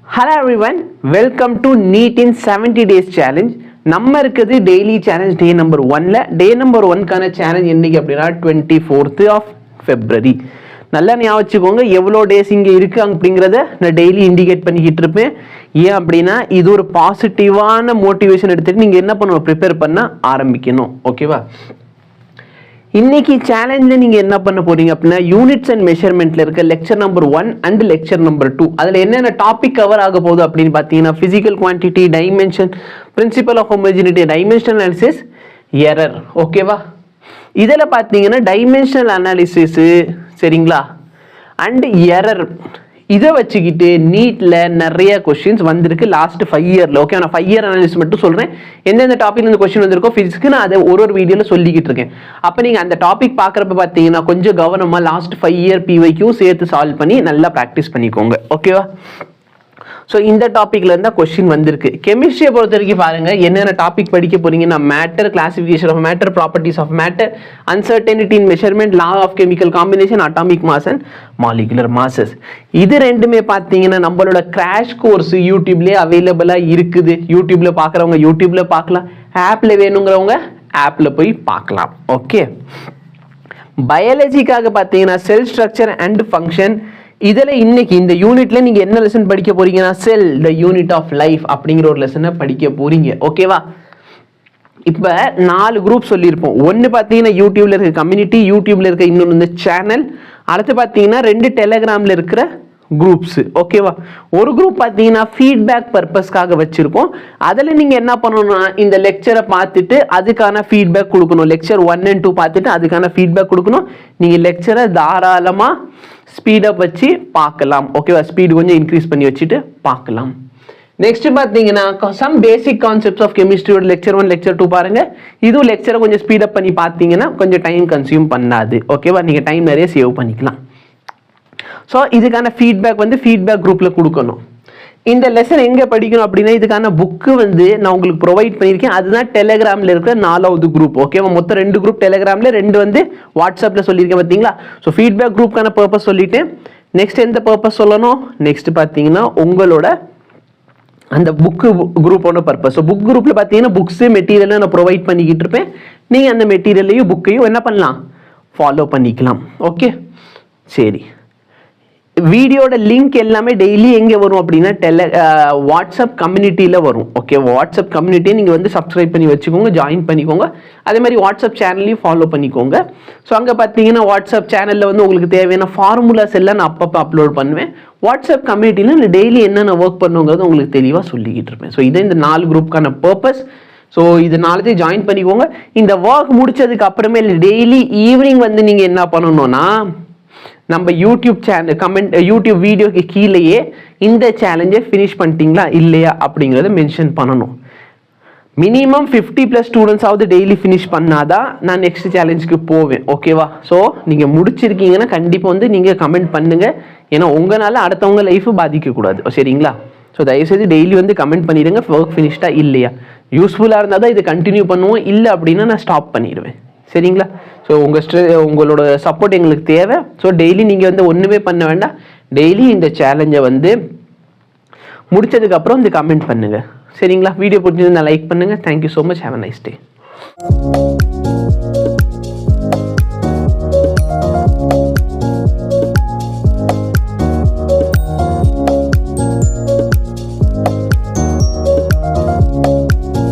Hello everyone, welcome to NEET in 70 days challenge. நம்ம இருக்குது daily challenge day number 1ல day number 1க்கான challenge என்னைக்கு அப்படின்னா 24th of February. நல்லா ஞாபகம் வச்சுக்கோங்க எவ்வளோ டேஸ் இங்கே இருக்கு அப்படிங்கிறத நான் டெய்லி இண்டிகேட் பண்ணிக்கிட்டு இருப்பேன். ஏன் அப்படின்னா இது ஒரு பாசிட்டிவான மோட்டிவேஷன் எடுத்துட்டு நீங்கள் என்ன பண்ணணும், ப்ரிப்பேர் பண்ண ஆரம்பிக்கணும். ஓகேவா? இன்னைக்கு சேலஞ்சில் நீங்கள் என்ன பண்ண போறீங்க அப்படின்னா யூனிட்ஸ் அண்ட் மெஷர்மெண்ட்ல இருக்க lecture number 1 and lecture number 2 அதில் என்னென்ன டாபிக் கவர் ஆக போகுது அப்படின்னு பார்த்தீங்கன்னா physical quantity, dimension, principle of homogeneity, dimensional analysis, error. ஓகேவா? இதில் பார்த்தீங்கன்னா டைமென்ஷனல் அனாலிசிஸ் சரிங்களா அண்ட் எரர் இதை வச்சுக்கிட்டு நீட்ல நிறைய கொஸ்டின்ஸ் வந்திருக்கு லாஸ்ட் 5 இயர்ல. ஓகே, நான் 5 இயர் அனாலிசிஸ் மட்டும் சொல்றேன். எந்தெந்த டாபிக்ல இந்த கொஸ்டின் வந்திருக்கோ பிசிக்ஸ்க்கு நான் அதை ஒரு வீடியோல சொல்லிக்கிட்டு இருக்கேன். அப்ப நீங்க அந்த டாபிக் பாக்குறப்ப பாத்தீங்கன்னா கொஞ்சம் கவனமா லாஸ்ட் 5 இயர் PYQ சேர்த்து சால்வ் பண்ணி நல்லா பிராக்டிஸ் பண்ணிக்கோங்க. ஓகேவா? ஸோ இந்த டாபிக்ல இருந்தா கொஸ்டின் வந்திருக்கு. கெமிஸ்ட்ரியை பொறுத்த வரைக்கும் பாருங்க என்னென்ன டாபிக் படிக்க போறீங்கன்னா matter, classification of matter, properties of matter, uncertainty in measurement, law of chemical combination, atomic mass and molecular masses. இது ரெண்டுமே பார்த்தீங்கன்னா நம்மளோட கிராஷ் கோர்ஸ் யூடியூப்லேயே அவைலபிளா இருக்குது. யூடியூப்ல பார்க்குறவங்க யூடியூப்ல பார்க்கலாம், ஆப்ல வேணுங்கிறவங்க ஆப்ல போய் பார்க்கலாம். ஓகே, பயாலஜிக்காக பார்த்தீங்கன்னா செல் ஸ்ட்ரக்சர் அண்ட் ஃபங்க்ஷன். இதில் இன்னைக்கு இந்த யூனிட்ல நீங்க என்ன லெசன் படிக்க போறீங்கன்னா செல் த யூனிட் ஆஃப் லைஃப் அப்படிங்கிற ஒரு லெசனை படிக்க போறீங்க. ஓகேவா? இப்ப 4 குரூப் சொல்லியிருப்போம். ஒன்னு பாத்தீங்கன்னா யூடியூப்ல இருக்க கம்யூனிட்டி, யூடியூப்ல இருக்க இன்னொன்று சேனல், அடுத்து பாத்தீங்கன்னா 2 டெலிகிராம்ல இருக்கிற குரூப்ஸ். ஓகேவா? ஒரு குரூப் பார்த்தீங்கன்னா ஃபீட்பேக் பர்பஸ்க்காக வச்சிருக்கோம். அதில் நீங்கள் என்ன பண்ணணும்னா இந்த லெக்சரை பார்த்துட்டு அதுக்கான ஃபீட்பேக் கொடுக்கணும். லெக்சர் 1 and 2 பார்த்துட்டு அதுக்கான ஃபீட்பேக் கொடுக்கணும். நீங்கள் லெக்சரை தாராளமாக ஸ்பீடப் வச்சு பார்க்கலாம். ஓகேவா? ஸ்பீடு கொஞ்சம் இன்க்ரீஸ் பண்ணி வச்சுட்டு பார்க்கலாம். நெக்ஸ்ட் பார்த்தீங்கன்னா சம் பேசிக் கான்செப்ட்ஸ் ஆஃப் கெமிஸ்ட்ரியோட லெக்சர் 1 லெக்சர் 2 பாருங்க. இதுவும் லெக்சரை கொஞ்சம் ஸ்பீடப் பண்ணி பார்த்தீங்கன்னா கொஞ்சம் டைம் கன்சியூம் பண்ணாது. ஓகேவா? நீங்கள் டைம் நிறைய சேவ் பண்ணிக்கலாம். ஸோ இதுக்கான ஃபீட்பேக் ஃபீட்பேக் குரூப்பில் கொடுக்கணும். இந்த லெசன் எங்கே படிக்கணும் அப்படின்னா இதுக்கான புக்கு நான் உங்களுக்கு ப்ரொவைட் பண்ணியிருக்கேன். அதுதான் டெலிகிராமில் இருக்கிற 4வது குரூப். ஓகேவா? மொத்தம் 2 குரூப் டெலிகிராமில், 2 வாட்ஸ்அப்பில் சொல்லியிருக்கேன். பார்த்தீங்களா? ஸோ ஃபீட்பேக் குரூப்க்கான பர்பஸ் சொல்லிட்டேன். நெக்ஸ்ட் எந்த பர்பஸ் சொல்லணும்? நெக்ஸ்ட் பார்த்தீங்கன்னா உங்களோட அந்த புக்கு குரூப்போட பர்பஸ். ஸோ புக் குரூப்பில் பார்த்தீங்கன்னா புக்ஸு மெட்டீரியலை நான் ப்ரொவைட் பண்ணிக்கிட்டு இருப்பேன். நீங்கள் அந்த மெட்டீரியலையும் புக்கையும் என்ன பண்ணலாம், ஃபாலோ பண்ணிக்கலாம். ஓகே, சரி. வீடியோட லிங்க் எல்லாமே டெய்லி எங்கே வரும் அப்படின்னா வாட்ஸ்அப் கம்யூனிட்டியில் வரும். ஓகே, வாட்ஸ்அப் கம்யூனிட்டியை நீங்கள் சப்ஸ்கிரைப் பண்ணி வச்சுக்கோங்க, ஜாயின் பண்ணிக்கோங்க. அதே மாதிரி வாட்ஸ்அப் சேனல்லையும் ஃபாலோ பண்ணிக்கோங்க. ஸோ அங்கே பார்த்தீங்கன்னா வாட்ஸ்அப் சேனலில் உங்களுக்கு தேவையான ஃபார்முலாஸ் எல்லாம் நான் அப்பப்போ அப்லோட் பண்ணுவேன். வாட்ஸ்அப் கம்யூனிட்டியில் நான் டெய்லி என்னென்ன ஒர்க் பண்ணுங்கிறது உங்களுக்கு தெளிவாக சொல்லிக்கிட்டு இருப்பேன். ஸோ இதை இந்த 4 குரூப்க்கான பர்பஸ். ஸோ இது 4 ஜாயின் பண்ணிக்கோங்க. இந்த ஒர்க் முடிச்சதுக்கு அப்புறமே டெய்லி ஈவினிங் நீங்கள் என்ன பண்ணணும்னா நம்ம யூடியூப் சேனல் யூடியூப் வீடியோக்கு கீழேயே இந்த சேலஞ்சை ஃபினிஷ் பண்ணிட்டீங்களா இல்லையா அப்படிங்கிறத மென்ஷன் பண்ணணும். மினிமம் 50+ ஸ்டூடெண்ட்ஸ் ஆவது டெய்லி ஃபினிஷ் பண்ணாதான் நான் நெக்ஸ்ட் சேலஞ்சுக்கு போவேன். ஓகேவா? ஸோ நீங்கள் முடிச்சிருக்கீங்கன்னா கண்டிப்பாக நீங்கள் கமெண்ட் பண்ணுங்க. ஏன்னா உங்களால் அடுத்தவங்க லைஃப் பாதிக்கக்கூடாது. சரிங்களா? ஸோ தயவுசெய்து டெய்லி கமெண்ட் பண்ணிடுங்க ஒர்க் ஃபினிஷ்டா இல்லையா. யூஸ்ஃபுல்லாக இருந்தால் தான் இது கண்டினியூ பண்ணுவோம், இல்லை அப்படின்னா நான் ஸ்டாப் பண்ணிடுவேன். சரிங்களா? ஸோ உங்களோட சப்போர்ட் எங்களுக்கு தேவை. ஸோ டெய்லி நீங்கள் ஒன்றுமே பண்ண வேண்டாம். டெய்லி இந்த சேலஞ்சை முடிச்சதுக்கப்புறம் கமெண்ட் பண்ணுங்கள். சரிங்களா? வீடியோ பிடிச்சிருந்தா லைக் பண்ணுங்கள். Thank you so much. Have a nice day.